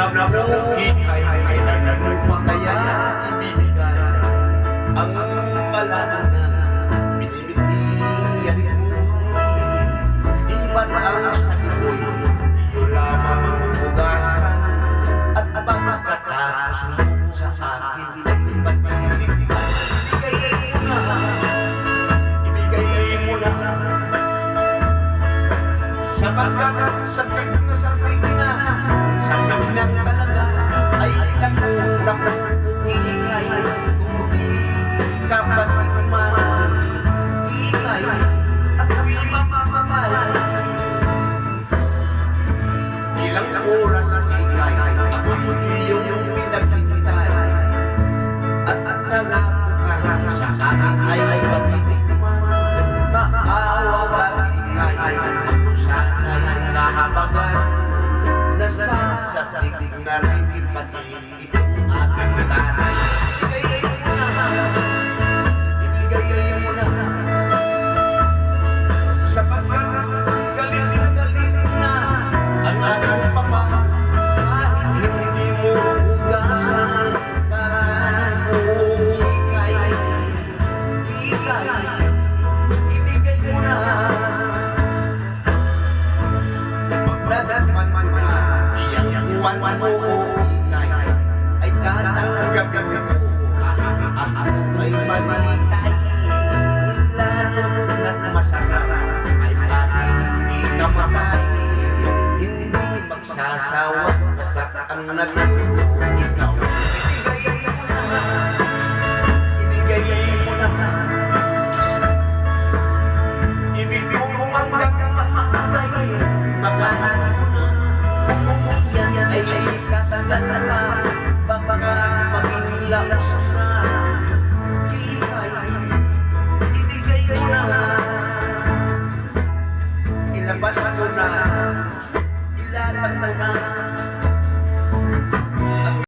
Hikay kailan mo pa kaya ibibigay ang malaman na binibigyan buhay? Di ba't ang sabi mo'y iyo lamang hugasan at pagkatapos mo sa akin ay patigil? Ibigay mo na sapagkat sabik na sabik na talaga ay nakulang ikay kung di ka patigman. Ikay ako'y mamamatay. Ilang oras ikay ako'y iyong pinaghintay at nangako ka sa akin ay patitigman. Maawa ka ikay ako sana'y kahabagan. Nasasabik na rin pati itong aking tanay. Ibigay mo na sapagkat galit na ang aking pama. Kahit hindi mo hugasan kakanin ko ikay. Ibigay mo na pagdadagman ko na kuwan mo o ikay ay tatanggapin ko kahit ako ay malitay. Lalo't na't masarap ay ating ikamatay. Hindi magsasawa basta ang nagluto ikaw. Ibigay mo na ibig mo hanggang mamatay. Makanan ko na kung iyan ay tatagal pa, baka maging laos na. Ikay, ibigay mo na, ilabas mo na, ilatag mo na.